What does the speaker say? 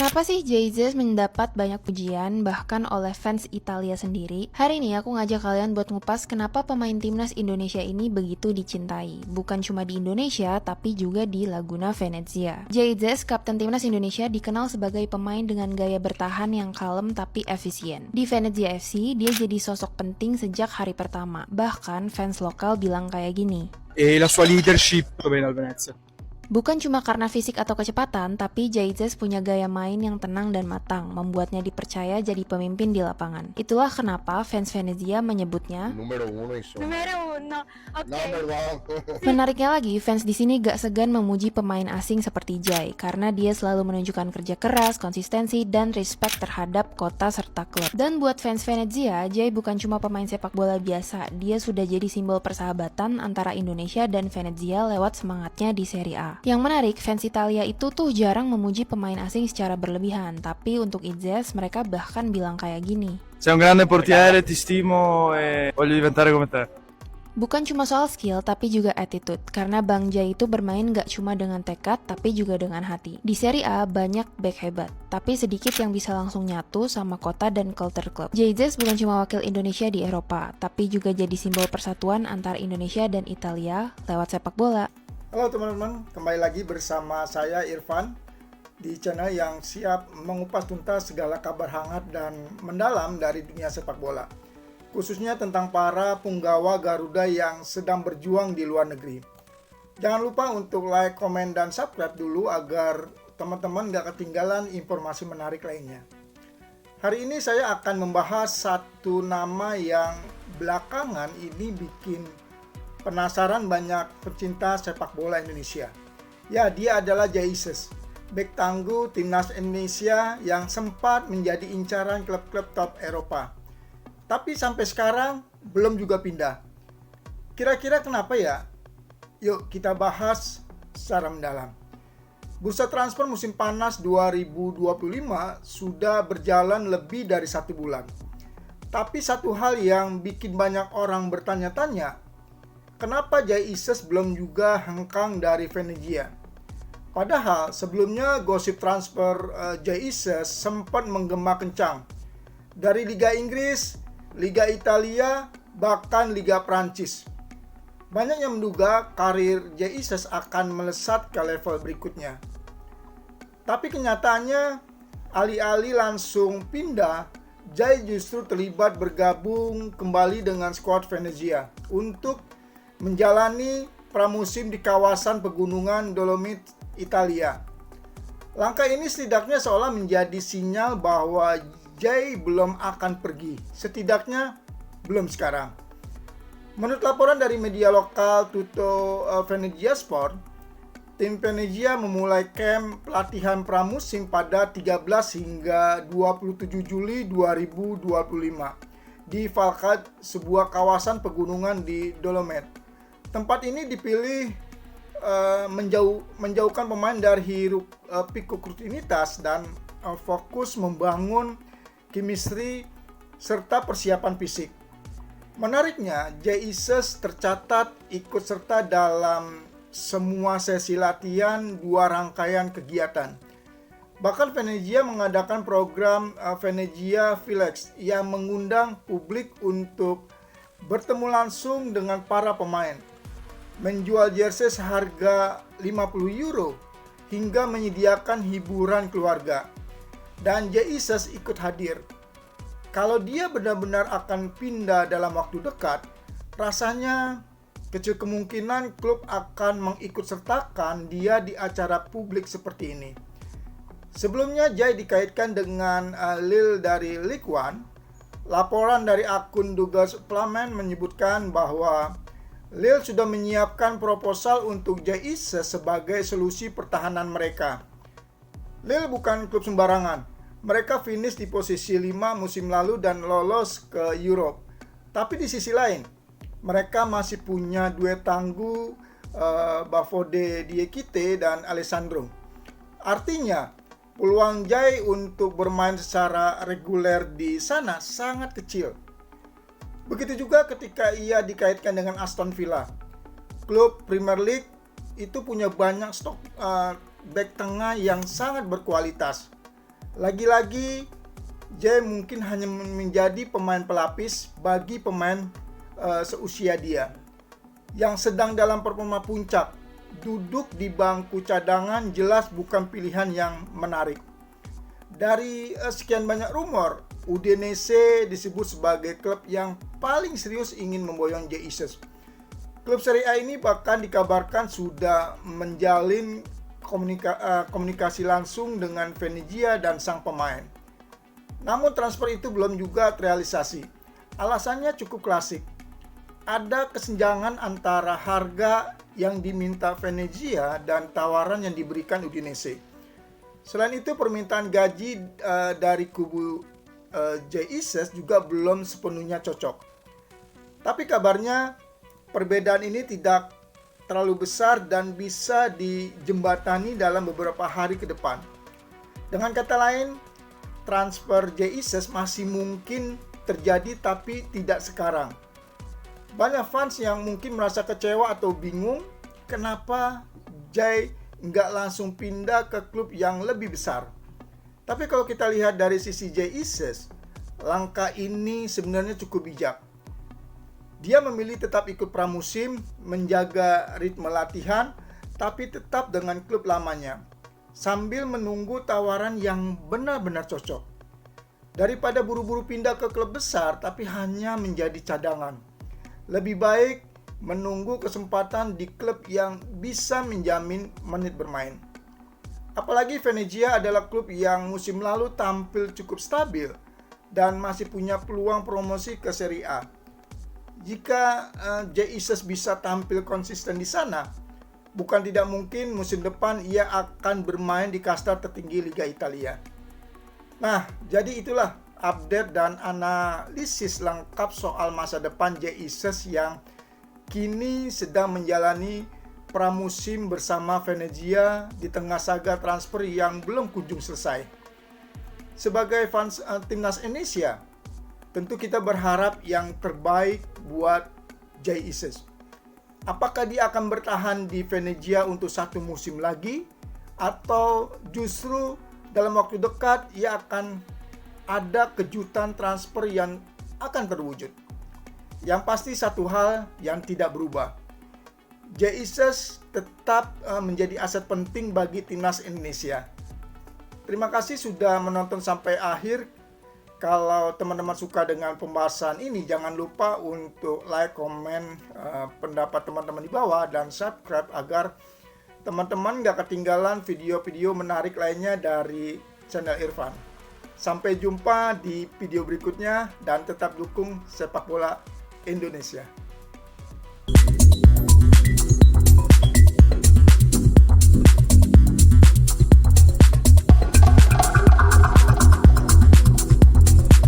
Kenapa sih Jay-Z mendapat banyak pujian bahkan oleh fans Italia sendiri? Hari ini aku ngajak kalian buat ngupas kenapa pemain timnas Indonesia ini begitu dicintai. Bukan cuma di Indonesia, tapi juga di Laguna Venezia. Jay-Z, kapten timnas Indonesia, dikenal sebagai pemain dengan gaya bertahan yang kalem tapi efisien. Di Venezia FC, dia jadi sosok penting sejak hari pertama. Bahkan fans lokal bilang kayak gini. E la sua leadership bene al Venezia. Bukan cuma karena fisik atau kecepatan, tapi Jay-Z punya gaya main yang tenang dan matang, membuatnya dipercaya jadi pemimpin di lapangan. Itulah kenapa fans Venezia menyebutnya Numero uno, insomma. Numero uno, ok. Number one. Menariknya lagi, fans di sini gak segan memuji pemain asing seperti Jay, karena dia selalu menunjukkan kerja keras, konsistensi, dan respect terhadap kota serta klub. Dan buat fans Venezia, Jay bukan cuma pemain sepak bola biasa, dia sudah jadi simbol persahabatan antara Indonesia dan Venezia lewat semangatnya di Serie A. Yang menarik, fans Italia itu tuh jarang memuji pemain asing secara berlebihan, tapi untuk Izzes mereka bahkan bilang kayak gini. Sei un grande portiere, ti stimo e voglio diventare come te. Bukan cuma soal skill, tapi juga attitude, karena Bang Jay itu bermain gak cuma dengan tekad, tapi juga dengan hati. Di Serie A banyak back hebat, tapi sedikit yang bisa langsung nyatu sama kota dan culture club. Jay-Z bukan cuma wakil Indonesia di Eropa, tapi juga jadi simbol persatuan antara Indonesia dan Italia lewat sepak bola. Halo teman-teman, kembali lagi bersama saya Irfan di channel yang siap mengupas tuntas segala kabar hangat dan mendalam dari dunia sepak bola, khususnya tentang para punggawa Garuda yang sedang berjuang di luar negeri. Jangan lupa untuk like, komen, dan subscribe dulu agar teman-teman gak ketinggalan informasi menarik lainnya. Hari ini saya akan membahas satu nama yang belakangan ini bikin penasaran banyak pecinta sepak bola Indonesia. Ya, dia adalah Jay-Z, bek tangguh timnas Indonesia yang sempat menjadi incaran klub-klub top Eropa. Tapi sampai sekarang belum juga pindah. Kira-kira kenapa ya? Yuk kita bahas secara mendalam. Bursa transfer musim panas 2025 sudah berjalan lebih dari 1 bulan. Tapi satu hal yang bikin banyak orang bertanya-tanya, kenapa Jay-Z belum juga hengkang dari Venezia? Padahal sebelumnya gosip transfer Jay-Z sempat menggema kencang. Dari Liga Inggris, Liga Italia, bahkan Liga Prancis. Banyak yang menduga karir Jay-Z akan melesat ke level berikutnya. Tapi kenyataannya, alih-alih langsung pindah, Jay justru terlibat bergabung kembali dengan skuad Venezia untuk menjalani pramusim di kawasan pegunungan Dolomit, Italia. Langkah ini setidaknya seolah menjadi sinyal bahwa Jay belum akan pergi, setidaknya belum sekarang. Menurut laporan dari media lokal Tutto Venezia Sport, tim Venezia memulai camp pelatihan pramusim pada 13 hingga 27 Juli 2025 di Valcad, sebuah kawasan pegunungan di Dolomit. Tempat ini dipilih menjauhkan pemain dari hiruk pikuk rutinitas dan fokus membangun chemistry serta persiapan fisik. Menariknya, Jay-Z tercatat ikut serta dalam semua sesi latihan 2 rangkaian kegiatan. Bahkan Venezia mengadakan program Venezia Village yang mengundang publik untuk bertemu langsung dengan para pemain, menjual jersey seharga 50 euro, hingga menyediakan hiburan keluarga. Dan Jay-Z ikut hadir. Kalau dia benar-benar akan pindah dalam waktu dekat, rasanya kecil kemungkinan klub akan mengikutsertakan dia di acara publik seperti ini. Sebelumnya Jay dikaitkan dengan Lille dari Ligue 1. Laporan dari akun Douglas Flamen menyebutkan bahwa Lille sudah menyiapkan proposal untuk Jay-Z sebagai solusi pertahanan mereka. Lille bukan klub sembarangan. Mereka finish di posisi 5 musim lalu dan lolos ke Europe. Tapi di sisi lain, mereka masih punya duet tangguh Bafode Diekite dan Alessandro. Artinya, peluang Jay untuk bermain secara reguler di sana sangat kecil. Begitu juga ketika ia dikaitkan dengan Aston Villa. Klub Premier League itu punya banyak stok back tengah yang sangat berkualitas. Lagi-lagi, Jay mungkin hanya menjadi pemain pelapis bagi pemain seusia dia yang sedang dalam performa puncak. Duduk di bangku cadangan jelas bukan pilihan yang menarik. Dari sekian banyak rumor, Udinese disebut sebagai klub yang paling serius ingin memboyong Jesus. Klub Serie A ini bahkan dikabarkan sudah menjalin komunikasi langsung dengan Venezia dan sang pemain. Namun transfer itu belum juga terrealisasi. Alasannya cukup klasik. Ada kesenjangan antara harga yang diminta Venezia dan tawaran yang diberikan Udinese. Selain itu, permintaan gaji dari kubu Jesus juga belum sepenuhnya cocok. Tapi kabarnya perbedaan ini tidak terlalu besar dan bisa dijembatani dalam beberapa hari ke depan. Dengan kata lain, transfer Jesus masih mungkin terjadi tapi tidak sekarang. Banyak fans yang mungkin merasa kecewa atau bingung kenapa Jay nggak langsung pindah ke klub yang lebih besar. Tapi kalau kita lihat dari sisi Jesus, langkah ini sebenarnya cukup bijak. Dia memilih tetap ikut pramusim, menjaga ritme latihan, tapi tetap dengan klub lamanya, sambil menunggu tawaran yang benar-benar cocok. Daripada buru-buru pindah ke klub besar, tapi hanya menjadi cadangan. Lebih baik menunggu kesempatan di klub yang bisa menjamin menit bermain. Apalagi Venezia adalah klub yang musim lalu tampil cukup stabil dan masih punya peluang promosi ke Serie A. Jika Jesus bisa tampil konsisten di sana, bukan tidak mungkin musim depan ia akan bermain di kasta tertinggi Liga Italia. Nah, jadi itulah update dan analisis lengkap soal masa depan Jesus yang kini sedang menjalani pramusim bersama Venezia di tengah saga transfer yang belum kunjung selesai. Sebagai fans timnas Indonesia, tentu kita berharap yang terbaik buat Jesus. Apakah dia akan bertahan di Venezia untuk satu musim lagi, atau justru dalam waktu dekat ia akan ada kejutan transfer yang akan terwujud? Yang pasti satu hal yang tidak berubah, Jesus tetap menjadi aset penting bagi timnas Indonesia. Terima kasih sudah menonton sampai akhir. Kalau teman-teman suka dengan pembahasan ini, jangan lupa untuk like, komen pendapat teman-teman di bawah, dan subscribe agar teman-teman gak ketinggalan video-video menarik lainnya dari channel Irfan. Sampai jumpa di video berikutnya dan tetap dukung sepak bola Indonesia.